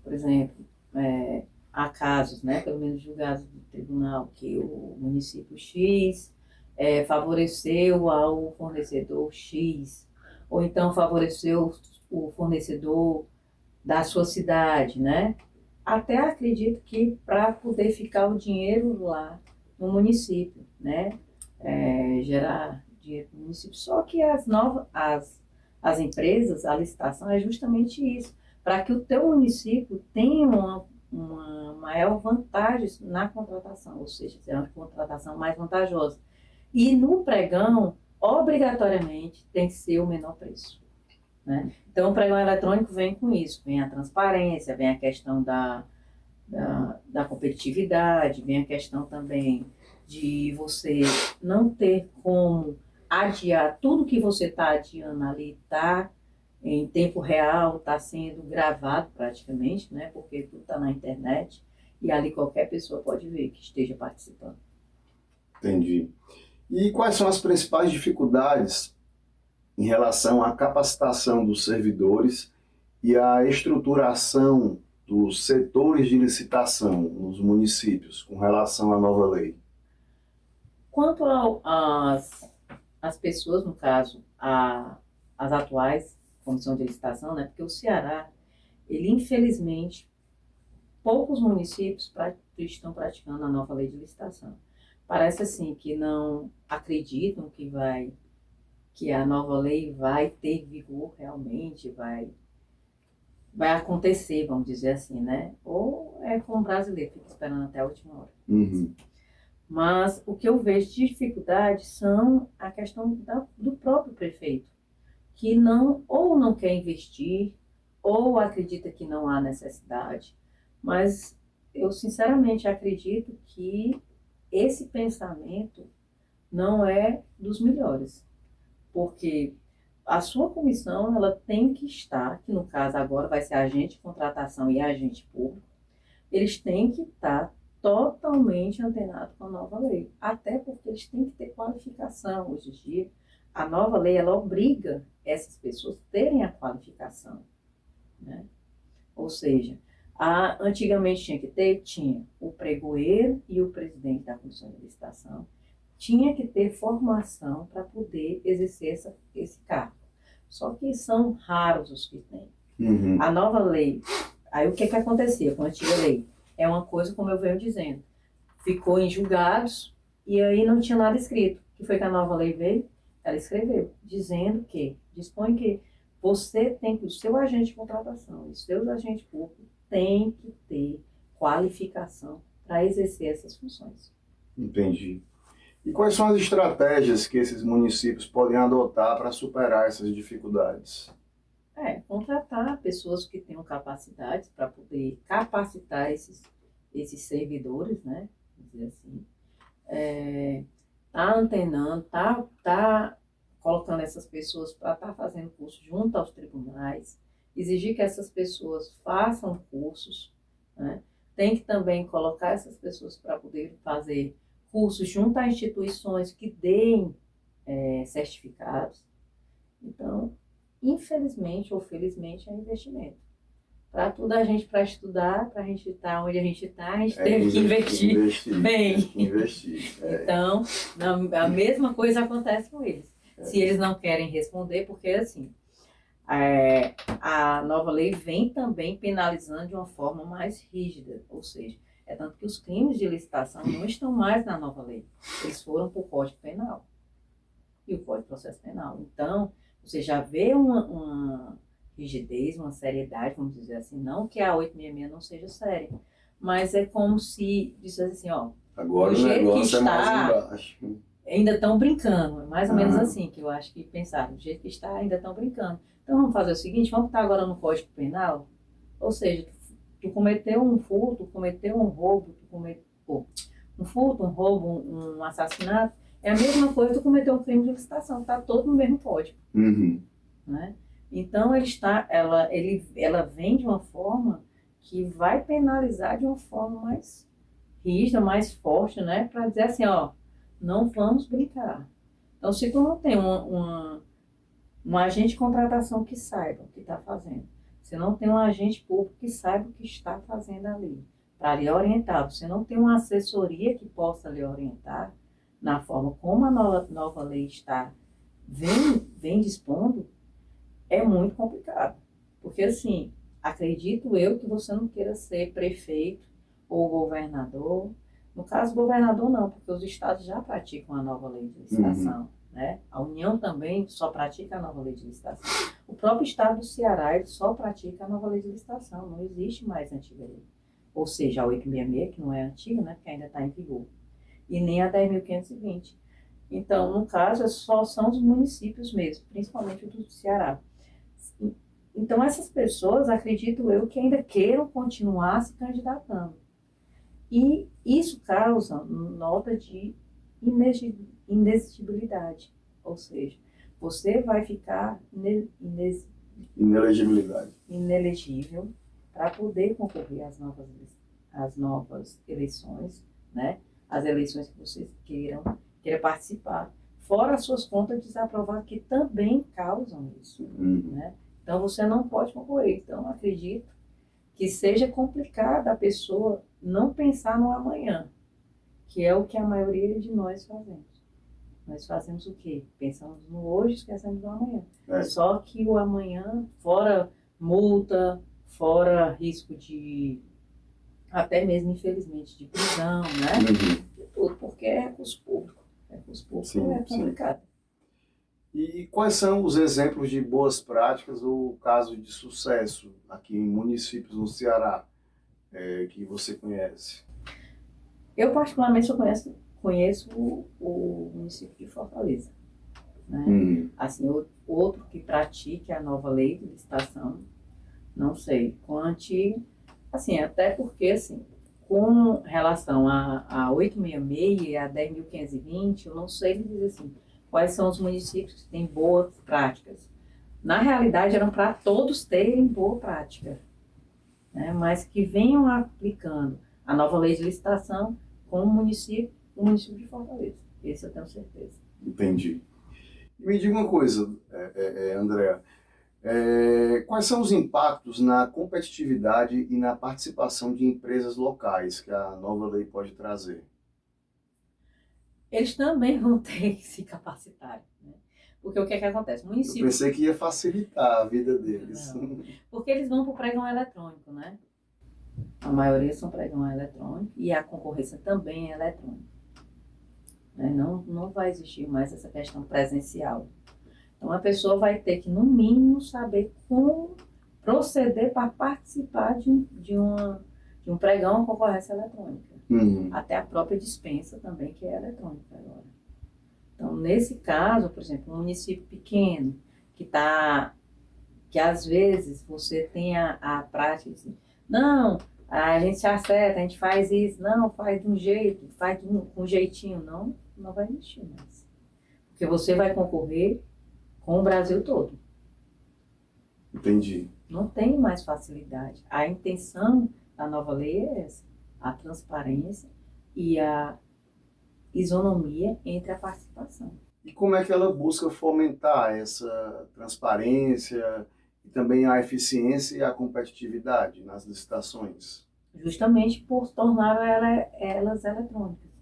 por exemplo, há casos, né, pelo menos julgados do tribunal, que o município X favoreceu ao fornecedor X, ou então favoreceu o fornecedor da sua cidade, né? Até acredito que para poder ficar o dinheiro lá no município, né? Gerar dinheiro no município. Só que as empresas, a licitação é justamente isso, para que o teu município tenha uma maior vantagem na contratação, ou seja, será uma contratação mais vantajosa. E no pregão, obrigatoriamente, tem que ser o menor preço, né? Então, o pregão eletrônico vem com isso, vem a transparência, vem a questão da competitividade, vem a questão também de você não ter como adiar tudo que você está adiando ali, está em tempo real, está sendo gravado praticamente, né? Porque tudo está na internet e ali qualquer pessoa pode ver que esteja participando. Entendi. E quais são as principais dificuldades em relação à capacitação dos servidores e à estruturação dos setores de licitação nos municípios com relação à nova lei? Quanto às pessoas, no caso, as atuais comissão de licitação, né? Porque o Ceará, ele infelizmente, poucos municípios estão praticando a nova lei de licitação. Parece assim que não acreditam que a nova lei vai ter vigor realmente, vai acontecer, vamos dizer assim, né? Ou é como o brasileiro, fica esperando até a última hora. Uhum. Mas o que eu vejo de dificuldade são a questão do próprio prefeito, que ou não quer investir, ou acredita que não há necessidade. Mas eu sinceramente acredito que esse pensamento não é dos melhores, porque a sua comissão ela tem que estar, que no caso agora vai ser agente de contratação e agente público, eles têm que estar totalmente antenados com a nova lei, até porque eles têm que ter qualificação. Hoje em dia, a nova lei ela obriga essas pessoas a terem a qualificação, né? Ou seja, antigamente tinha o pregoeiro e o presidente da comissão de licitação, tinha que ter formação para poder exercer esse cargo. Só que são raros os que têm. Uhum. A nova lei, aí o que acontecia com a antiga lei? É uma coisa, como eu venho dizendo, ficou em julgados e aí não tinha nada escrito. O que foi que a nova lei veio? Ela escreveu, dispõe que você tem que, o seu agente de contratação, os seus agentes públicos têm que ter qualificação para exercer essas funções. Entendi. E quais são as estratégias que esses municípios podem adotar para superar essas dificuldades? Contratar pessoas que tenham capacidades para poder capacitar esses servidores, né? Dizer assim. Tá antenando, tá colocando essas pessoas para estar fazendo curso junto aos tribunais, exigir que essas pessoas façam cursos, né? Tem que também colocar essas pessoas para poder fazer cursos junto a instituições que deem certificados. Então, infelizmente ou felizmente, é investimento. Para tudo para estudar, para a gente estar onde a gente está, a gente tem que investir bem. Então, a mesma coisa acontece com eles. Se eles não querem responder, porque assim, a nova lei vem também penalizando de uma forma mais rígida, ou seja, é tanto que os crimes de licitação não estão mais na nova lei, eles foram para o Código Penal e o Código de Processo Penal. Então, você já vê uma rigidez, uma seriedade, vamos dizer assim, não que a 866 não seja séria, mas é como se dissesse assim, ó, agora do o jeito negócio que está, é mais embaixo. ainda estão brincando, é mais ou menos assim que eu acho que pensaram, do jeito que está, ainda estão brincando. Então vamos fazer o seguinte, vamos estar agora no Código Penal, ou seja, tu cometeu um furto, cometeu um roubo, um furto, um roubo, um assassinato, é a mesma coisa que tu cometeu um crime de licitação, está todo no mesmo código. Né? Então ela vem de uma forma que vai penalizar de uma forma mais rígida, mais forte, né? Para dizer assim, ó, não vamos brincar. Então, se tu não tem um agente de contratação que saiba o que está fazendo, você não tem um agente público que saiba o que está fazendo ali, para lhe orientar, você não tem uma assessoria que possa lhe orientar na forma como a nova lei vem dispondo, é muito complicado. Porque, assim, acredito eu que você não queira ser prefeito ou governador. No caso, governador não, porque os estados já praticam a nova lei de licitação. Né? A União também só pratica a nova lei de licitação. O próprio estado do Ceará ele só pratica a nova lei de licitação, não existe mais a antiga lei. Ou seja, a 866, que não é antiga, né, porque ainda está em vigor, e nem a 10.520. Então, no caso, só são os municípios mesmo, principalmente o do Ceará. Então, essas pessoas, acredito eu, que ainda queiram continuar se candidatando. E isso causa nota de inexigibilidade, ou seja, você vai ficar inelegível para poder concorrer às novas eleições, né? As eleições que vocês queira participar, fora as suas contas desaprovadas que também causam isso, né? Então você não pode concorrer. Então acredito que seja complicado a pessoa não pensar no amanhã, que é o que a maioria de nós fazemos. Nós fazemos o quê? Pensamos no hoje, esquecemos do amanhã. Só que o amanhã, fora multa, fora risco de, até mesmo, infelizmente, de prisão, né? De tudo, porque é recurso público. Recurso público é complicado. Sim. E quais são os exemplos de boas práticas ou casos de sucesso aqui em municípios no Ceará que você conhece? Eu, particularmente, conheço o município de Fortaleza. Né? Assim, outro que pratique a nova lei de licitação, não sei. Com a antiga, assim, até porque, assim, com relação a 866 e a 10.520, eu não sei me dizer assim, quais são os municípios que têm boas práticas. Na realidade, eram para todos terem boa prática, né? Mas que venham aplicando a nova lei de licitação com o município de Fortaleza. Esse eu tenho certeza. Entendi. Me diga uma coisa, Andréa, quais são os impactos na competitividade e na participação de empresas locais que a nova lei pode trazer? Eles também vão ter que se capacitar, né? Porque o que é que acontece? O município... Eu pensei que ia facilitar a vida deles. Não, porque eles vão para o pregão eletrônico, né? A maioria são pregão eletrônico e a concorrência também é eletrônica. Não vai existir mais essa questão presencial. Então a pessoa vai ter que, no mínimo, saber como proceder para participar de um pregão ou concorrência eletrônica. Até a própria dispensa também, que é eletrônica agora. Então, nesse caso, por exemplo, um município pequeno, que às vezes você tem a prática de assim, não, a gente se acerta, a gente faz isso, não, faz de um jeito, com um jeitinho, não vai existir mais. Porque você vai concorrer com o Brasil todo. Entendi. Não tem mais facilidade. A intenção da nova lei é essa, a transparência e a isonomia entre a participação. E como é que ela busca fomentar essa transparência e também a eficiência e a competitividade nas licitações? Justamente por tornar elas eletrônicas.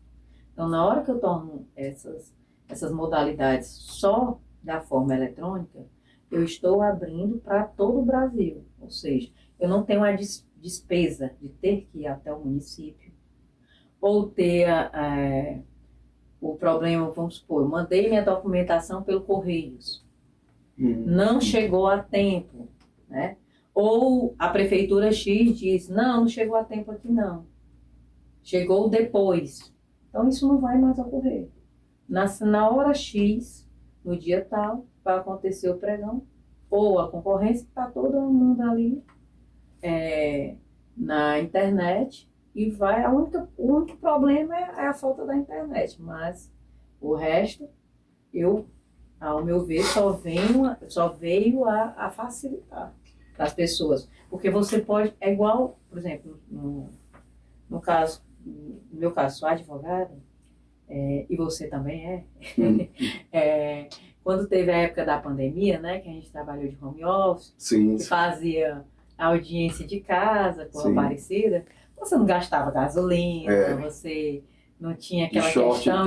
Então, na hora que eu torno essas modalidades só da forma eletrônica, eu estou abrindo para todo o Brasil. Ou seja, eu não tenho a despesa de ter que ir até o município ou ter o problema, vamos supor, eu mandei minha documentação pelo Correios, não chegou a tempo, né? Ou a prefeitura X diz, não chegou a tempo aqui não, chegou depois. Então isso não vai mais ocorrer. na hora X, no dia tal, vai acontecer o pregão, ou a concorrência, está todo mundo ali na internet e vai. O único problema é a falta da internet, mas o resto, ao meu ver, só veio a facilitar para as pessoas. Porque você pode, é igual, por exemplo, no meu caso, sou advogada, e você também quando teve a época da pandemia, né, que a gente trabalhou de home office, Sim, que fazia audiência de casa, coisa sim. parecida, você não gastava gasolina, você não tinha aquela questão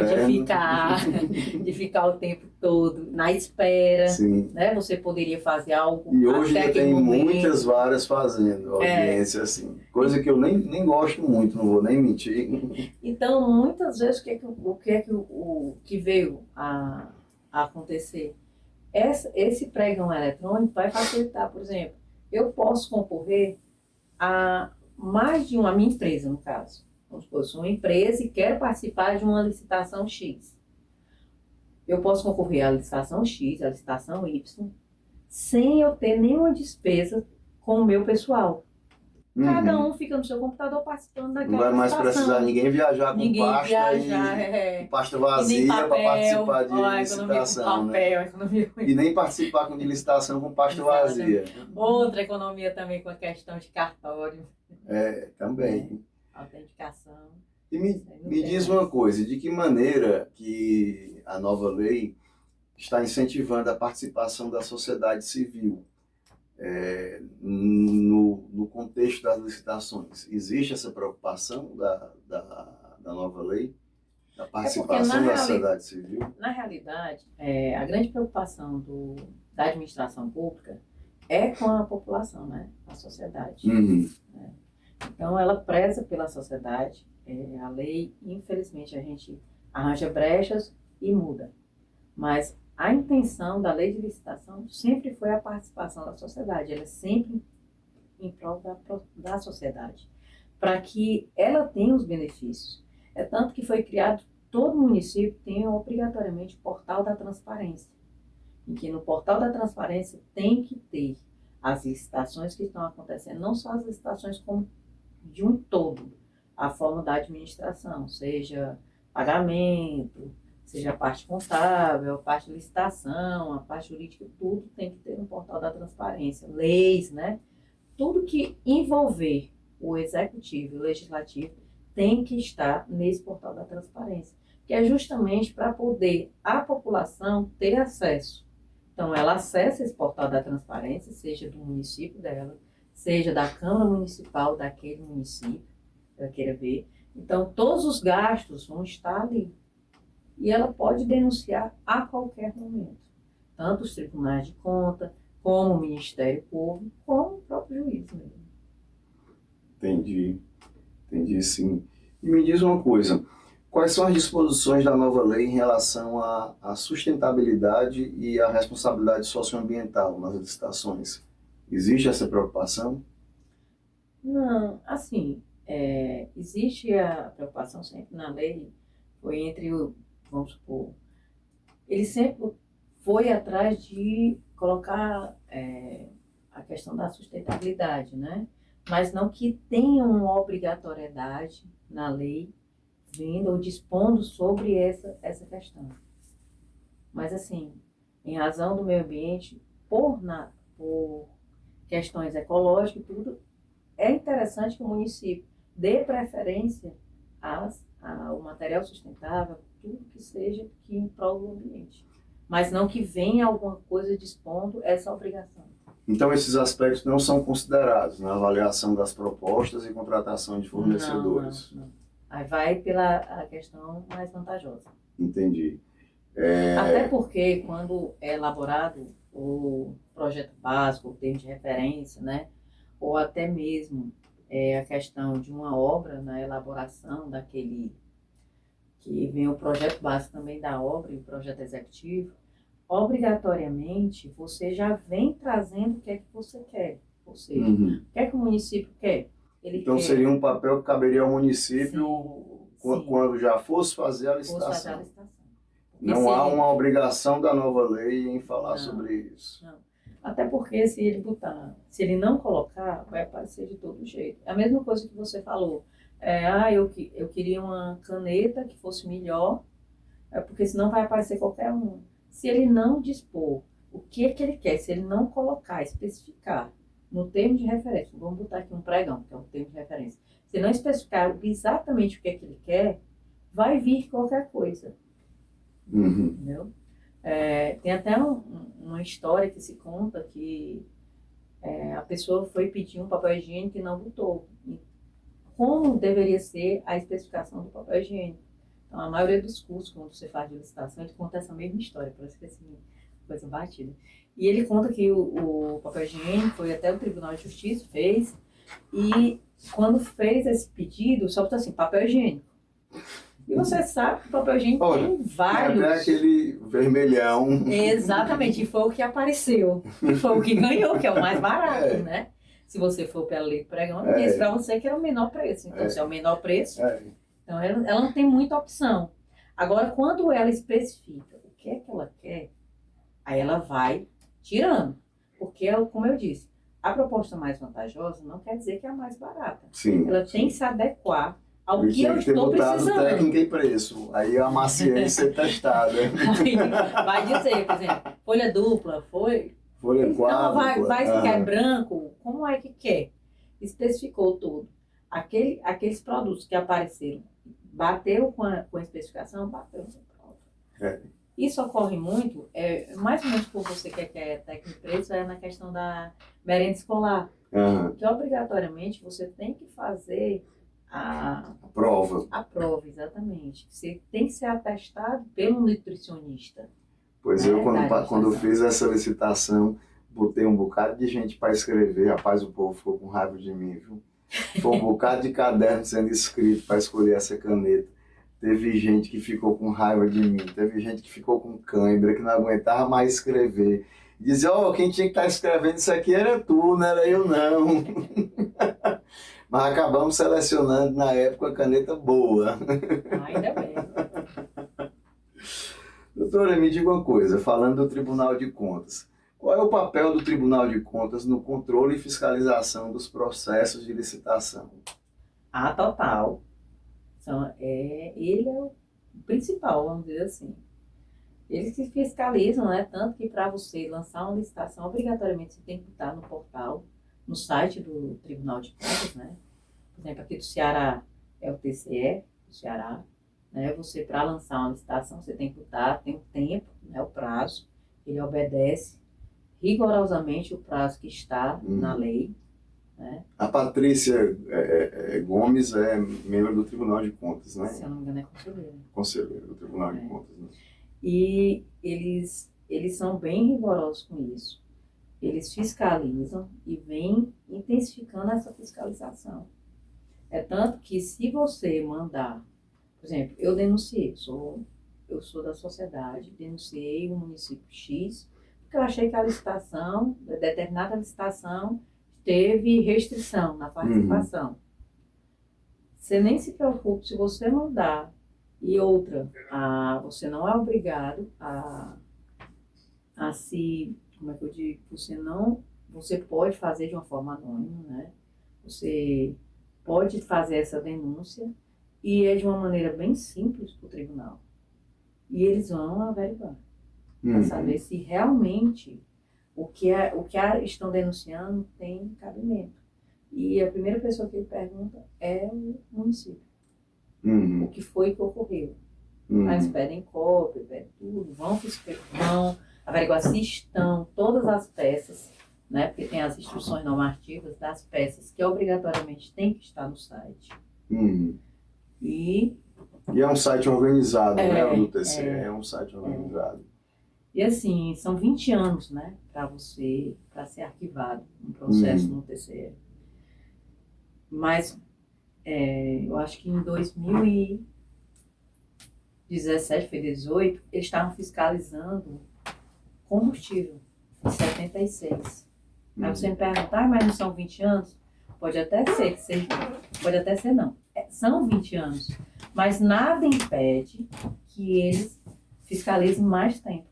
de ficar o tempo todo na espera, sim. né? Você poderia fazer algo. E hoje até já tem momento. várias fazendo audiência assim. Coisa que eu nem gosto muito, não vou nem mentir. Então, muitas vezes, o que veio a acontecer? Esse pregão eletrônico vai facilitar, por exemplo, eu posso concorrer a mais de a minha empresa, no caso. Vamos supor, sou uma empresa e quero participar de uma licitação X. Eu posso concorrer à licitação X, à licitação Y, sem eu ter nenhuma despesa com o meu pessoal. Cada um fica no seu computador participando daquela licitação. Não vai mais precisar ninguém viajar com pasta vazia para participar de licitação. E nem participar de licitação com pasta vazia. Outra economia também com a questão de cartório. Também. Autenticação. E me diz uma coisa, de que maneira que a nova lei está incentivando a participação da sociedade civil no contexto das licitações? Existe essa preocupação da nova lei, da participação da sociedade civil? Na realidade, a grande preocupação da administração pública é com a população, né? A sociedade. Então, ela preza pela sociedade. A lei, infelizmente, a gente arranja brechas e muda. Mas a intenção da lei de licitação sempre foi a participação da sociedade. Ela é sempre em prol da sociedade, para que ela tenha os benefícios. É tanto que foi criado, todo município tem obrigatoriamente o portal da transparência, em que no portal da transparência tem que ter as licitações que estão acontecendo, não só as licitações como de um todo, a forma da administração, seja pagamento, seja a parte contábil, a parte de licitação, a parte jurídica, tudo tem que ter no portal da transparência. Leis, né? Tudo que envolver o executivo e o legislativo tem que estar nesse portal da transparência, que é justamente para poder a população ter acesso. Então, ela acessa esse portal da transparência, seja do município dela, seja da Câmara Municipal daquele município, ela queira ver. Então, todos os gastos vão estar ali. E ela pode denunciar a qualquer momento. Tanto os tribunais de conta, como o Ministério Público, como o próprio juiz mesmo. Entendi sim. E me diz uma coisa, quais são as disposições da nova lei em relação à sustentabilidade e à responsabilidade socioambiental nas licitações? Existe essa preocupação? Não, assim, existe a preocupação sempre na lei, foi vamos supor, ele sempre foi atrás de colocar a questão da sustentabilidade, né? Mas não que tenha uma obrigatoriedade na lei vindo ou dispondo sobre essa questão. Mas, assim, em razão do meio ambiente, por questões ecológicas e tudo, é interessante que o município dê preferência ao material sustentável, tudo que seja que em prol do ambiente. Mas não que venha alguma coisa dispondo essa obrigação. Então, esses aspectos não são considerados na avaliação das propostas e contratação de fornecedores? Não. Aí vai pela a questão mais vantajosa. Entendi. Até porque, quando é elaborado o projeto básico, o termo de referência, né? Ou até mesmo a questão de uma obra na elaboração daquele, que vem o projeto básico também da obra e o projeto executivo, obrigatoriamente você já vem trazendo o que é que você quer. Ou seja, o que é que o município quer? Então seria um papel que caberia ao município quando já fosse fazer a licitação. Não há uma obrigação da nova lei em falar sobre isso. Não. Até porque se ele não colocar, vai aparecer de todo jeito. É a mesma coisa que você falou. Eu queria uma caneta que fosse melhor, porque senão vai aparecer qualquer uma. Se ele não dispor o que é que ele quer, se ele não colocar, especificar no termo de referência, vamos botar aqui um pregão, que é um termo de referência. Se não especificar exatamente o que é que ele quer, vai vir qualquer coisa. Entendeu? Tem até uma história que se conta que a pessoa foi pedir um papel higiênico e não botou. E como deveria ser a especificação do papel higiênico? Então, a maioria dos cursos, quando você faz de licitação, ele conta essa mesma história, parece que é assim, coisa batida. E ele conta que o papel higiênico foi até o Tribunal de Justiça, fez, e quando fez esse pedido, só botou assim, papel higiênico. E você sabe que o papel higiênico tem vários. Até aquele vermelhão. Exatamente, e foi o que apareceu. E foi o que ganhou, que é o mais barato, né? Se você for pela lei do pregão, ele disse para você que era o menor preço. Então, se é o menor preço, então ela não tem muita opção. Agora, quando ela especifica o que é que ela quer, aí ela vai tirando. Porque, como eu disse, a proposta mais vantajosa não quer dizer que é a mais barata. Sim, ela tem que se adequar ao que eu estou precisando. Técnica e preço. Aí a maciência é testada. Aí vai dizer, por exemplo, folha dupla, folha quádrupla. Então vai ficar branco, como é que quer? Especificou tudo. Aqueles produtos que apareceram, bateu com a especificação, bateu com a prova. Isso ocorre muito, mais ou menos por você que é técnico e preço, na questão da merenda escolar. Que obrigatoriamente você tem que fazer a prova. A prova, exatamente. Você tem que ser atestado pelo nutricionista. Pois eu, quando eu fiz essa licitação, botei um bocado de gente para escrever. Rapaz, o povo ficou com raiva de mim, viu? Foi um bocado de caderno sendo escrito para escolher essa caneta. Teve gente que ficou com raiva de mim. Teve gente que ficou com cãibra, que não aguentava mais escrever. Dizia, quem tinha que estar escrevendo isso aqui era tu, não era eu não. Mas acabamos selecionando, na época, a caneta boa. Ainda bem. Doutora, me diga uma coisa, falando do Tribunal de Contas. Qual é o papel do Tribunal de Contas no controle e fiscalização dos processos de licitação? Total. Ele é o principal, vamos dizer assim. Eles que fiscalizam, né? Tanto que para você lançar uma licitação, obrigatoriamente você tem que estar no portal, no site do Tribunal de Contas, né? Por exemplo, aqui do Ceará é o TCE, do Ceará, né? Você, para lançar uma licitação, você tem que botar, tem um tempo, né? O prazo, ele obedece rigorosamente o prazo que está na lei, né? A Patrícia Gomes é membro do Tribunal de Contas, né? Se eu não me engano, é conselheira. Conselheira do Tribunal de Contas, né? E eles são bem rigorosos com isso. Eles fiscalizam e vêm intensificando essa fiscalização. É tanto que se você mandar, por exemplo, eu denunciei, eu sou da sociedade, denunciei o município X, porque eu achei que a licitação, determinada licitação, teve restrição na participação. Você nem se preocupe se você mandar. E outra, você não é obrigado a se, como é que eu digo, você pode fazer de uma forma anônima, né? Você pode fazer essa denúncia e é de uma maneira bem simples para o tribunal. E eles vão averiguar, para saber se realmente o que estão denunciando tem cabimento. E a primeira pessoa que ele pergunta é o município. O que foi que ocorreu. Aí eles pedem cópia, pedem tudo, vão averiguar se estão todas as peças, né? Porque tem as instruções normativas das peças que obrigatoriamente tem que estar no site. E é um site organizado, né? O do TCE é um site organizado. E assim, são 20 anos, né? Para ser arquivado um processo no TCE. Mas eu acho que em 2017, foi 18, eles estavam fiscalizando combustível, em 76. Aí você me pergunta, mas não são 20 anos? Pode até ser, pode até ser não. São 20 anos, mas nada impede que eles fiscalize mais tempo.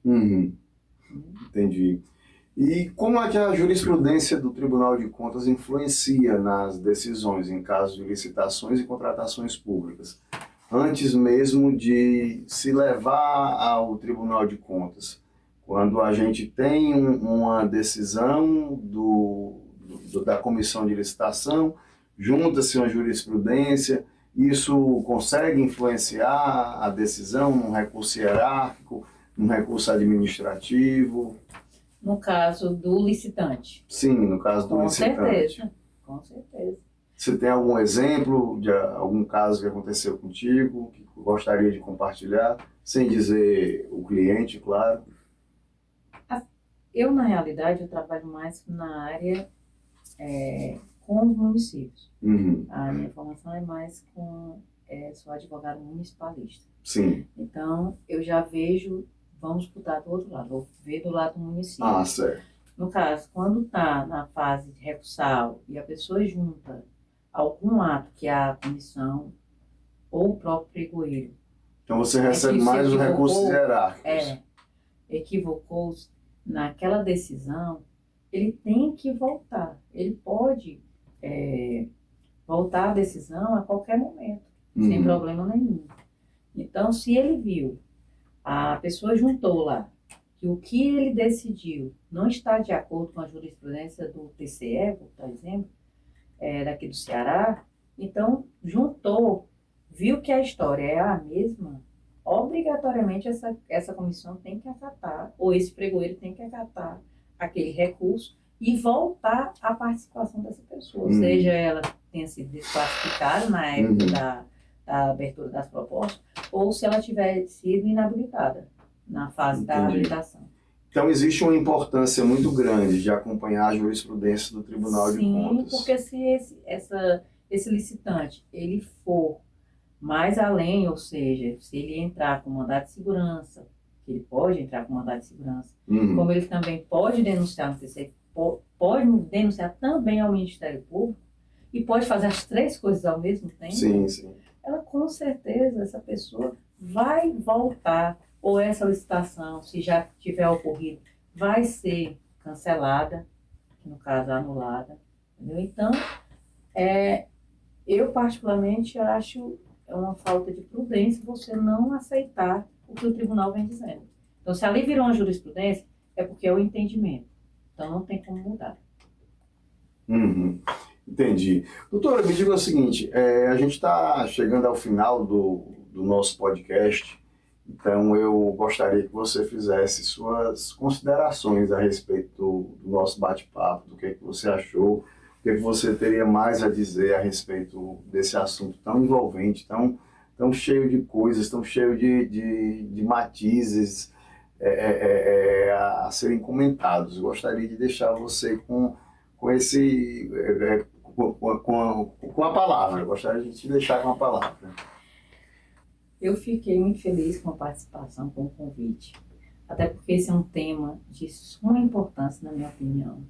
Uhum. Entendi. E como é que a jurisprudência do Tribunal de Contas influencia nas decisões em caso de licitações e contratações públicas? Antes mesmo de se levar ao Tribunal de Contas, quando a gente tem uma decisão da comissão de licitação, junta-se uma jurisprudência, isso consegue influenciar a decisão num recurso hierárquico, num recurso administrativo? No caso do licitante. Sim, no caso do licitante. Com certeza. Você tem algum exemplo de algum caso que aconteceu contigo, que gostaria de compartilhar, sem dizer o cliente, claro? Eu, na realidade, eu trabalho mais na área com os municípios. Uhum. A minha formação é mais sou advogado municipalista. Sim. Então, eu já vejo, vamos botar do outro lado, vou ver do lado do município. Ah, certo. No caso, quando está na fase de recursal e a pessoa junta algum ato que a comissão ou o próprio pregoeiro... Então você recebe mais os recursos hierárquicos. Equivocou naquela decisão, ele tem que voltar. Ele pode voltar à decisão a qualquer momento, sem problema nenhum. Então, se ele viu, a pessoa juntou lá, que o que ele decidiu não está de acordo com a jurisprudência do TCE, por exemplo, daqui do Ceará, então juntou, viu que a história é a mesma, obrigatoriamente essa comissão tem que acatar, ou esse pregoeiro tem que acatar aquele recurso e voltar à participação dessa pessoa, seja ela tenha sido desclassificada na época da abertura das propostas, ou se ela tiver sido inabilitada na fase da habilitação. Então existe uma importância muito grande de acompanhar a jurisprudência do Tribunal de Contas. Sim, porque se esse licitante ele for mais além, ou seja, se ele entrar com mandado de segurança, que ele pode entrar com mandado de segurança, como ele também pode denunciar no TCE, pode denunciar também ao Ministério Público e pode fazer as três coisas ao mesmo tempo. Sim, sim. Ela com certeza, essa pessoa vai voltar, ou essa licitação, se já tiver ocorrido, vai ser cancelada, no caso anulada, entendeu? Então, eu particularmente acho uma falta de prudência você não aceitar o que o tribunal vem dizendo. Então, se ali virou uma jurisprudência, é porque é o entendimento. Então, não tem como mudar. Entendi. Doutora, me diga o seguinte, a gente está chegando ao final do nosso podcast, então eu gostaria que você fizesse suas considerações a respeito do nosso bate-papo, do que você achou, o que você teria mais a dizer a respeito desse assunto tão envolvente, tão cheio de coisas, tão cheio de matizes a serem comentados. Eu gostaria de deixar você com a palavra. Eu gostaria de te deixar com a palavra. Eu fiquei muito feliz com a participação, com o convite, até porque esse é um tema de suma importância, na minha opinião,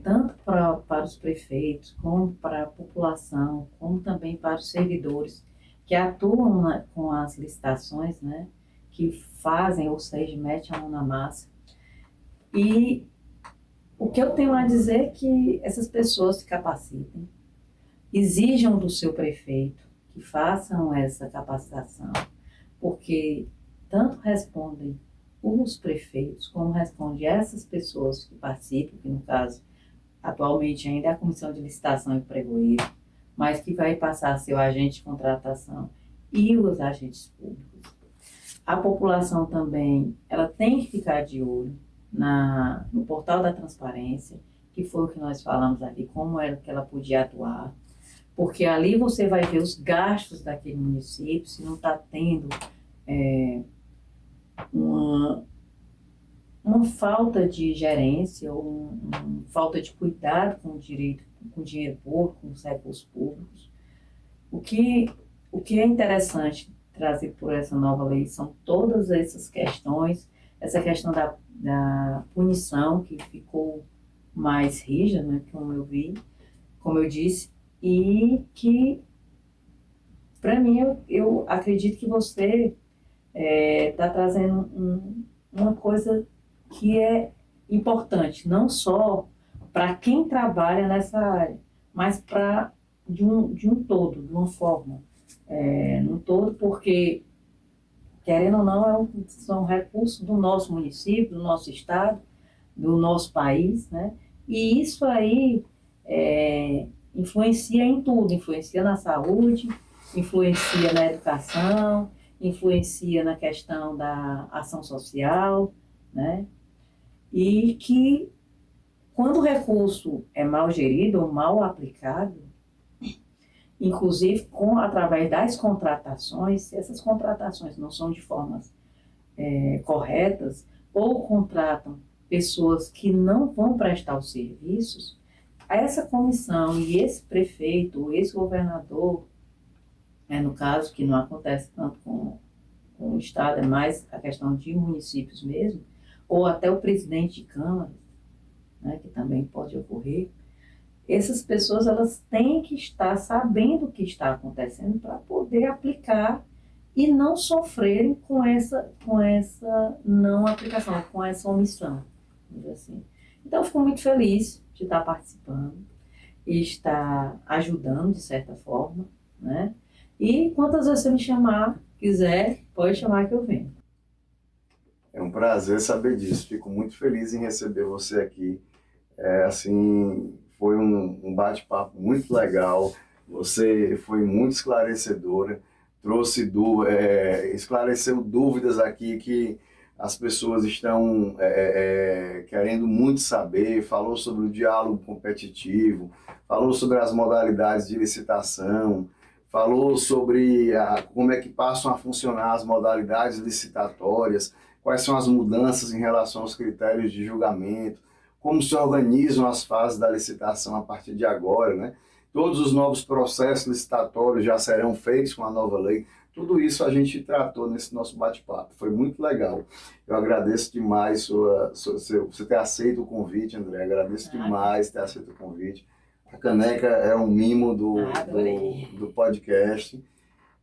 tanto para os prefeitos, como para a população, como também para os servidores que atuam com as licitações, né, que fazem, ou seja, metem a mão na massa. E o que eu tenho a dizer é que essas pessoas se capacitem, exijam do seu prefeito que façam essa capacitação, porque tanto respondem os prefeitos, como respondem essas pessoas que participam, que no caso, atualmente ainda é a Comissão de Licitação e Pregoeiro, mas que vai passar a ser o agente de contratação e os agentes públicos. A população também, ela tem que ficar de olho no portal da transparência, que foi o que nós falamos aqui, como era que ela podia atuar, porque ali você vai ver os gastos daquele município, se não está tendo uma falta de gerência, ou uma falta de cuidado com o dinheiro público, com os recursos públicos. O que é interessante trazer por essa nova lei são todas essas questões, essa questão da punição, que ficou mais rígida, né, como eu disse, e que, para mim, eu acredito que você está trazendo uma coisa que é importante, não só para quem trabalha nessa área, mas para de um todo, de uma forma. No todo, porque, querendo ou não, são recursos do nosso município, do nosso estado, do nosso país, né? E isso aí influencia em tudo, influencia na saúde, influencia na educação, influencia na questão da ação social, né? E que, quando o recurso é mal gerido ou mal aplicado, inclusive através das contratações, se essas contratações não são de formas corretas, ou contratam pessoas que não vão prestar os serviços, essa comissão e esse prefeito, ou esse governador, no caso, que não acontece tanto com o Estado, é mais a questão de municípios mesmo, ou até o presidente de Câmara, né, que também pode ocorrer, essas pessoas elas têm que estar sabendo o que está acontecendo para poder aplicar e não sofrerem com essa não aplicação, com essa omissão. Assim. Então, eu fico muito feliz de estar participando e estar ajudando, de certa forma, né? E quantas vezes você me quiser, pode chamar que eu venho. É um prazer saber disso. Fico muito feliz em receber você aqui. Assim, foi um bate-papo muito legal. Você foi muito esclarecedora, esclareceu dúvidas aqui que as pessoas estão querendo muito saber. Falou sobre o diálogo competitivo, falou sobre as modalidades de licitação, falou sobre como é que passam a funcionar as modalidades licitatórias, quais são as mudanças em relação aos critérios de julgamento, como se organizam as fases da licitação a partir de agora, né? Todos os novos processos licitatórios já serão feitos com a nova lei. Tudo isso a gente tratou nesse nosso bate-papo. Foi muito legal. Eu agradeço demais você ter aceito o convite, André. Agradeço demais ter aceito o convite. A caneca é um mimo do podcast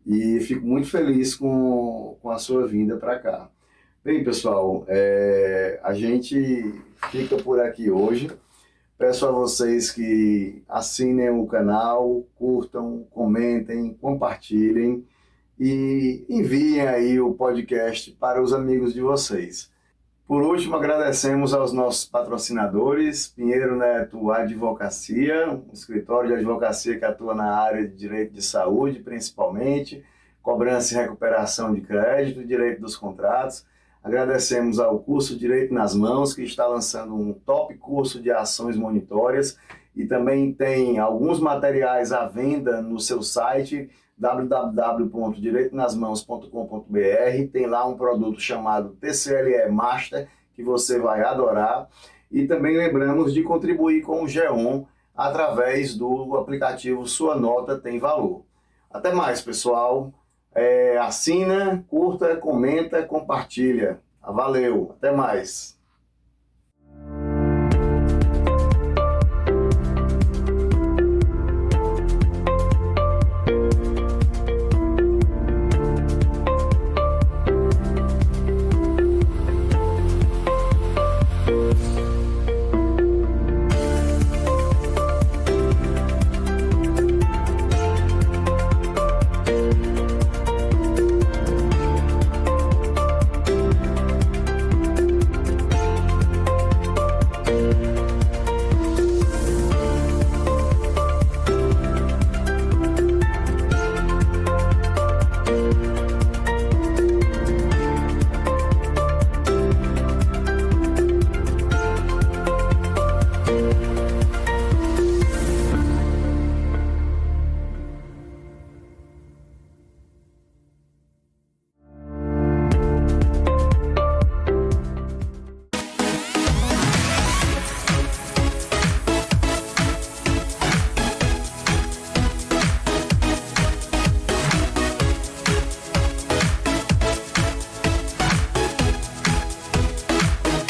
e fico muito feliz com a sua vinda para cá. Bem, pessoal, a gente fica por aqui hoje. Peço a vocês que assinem o canal, curtam, comentem, compartilhem e enviem aí o podcast para os amigos de vocês. Por último, agradecemos aos nossos patrocinadores, Pinheiro Neto Advocacia, um escritório de advocacia que atua na área de direito de saúde, principalmente, cobrança e recuperação de crédito, direito dos contratos. Agradecemos ao curso Direito nas Mãos, que está lançando um top curso de ações monitórias e também tem alguns materiais à venda no seu site www.direitonasmãos.com.br. Tem lá um produto chamado TCLE Master, que você vai adorar. E também lembramos de contribuir com o GEON através do aplicativo Sua Nota Tem Valor. Até mais, pessoal. Assina, curta, comenta, compartilha. Valeu, até mais.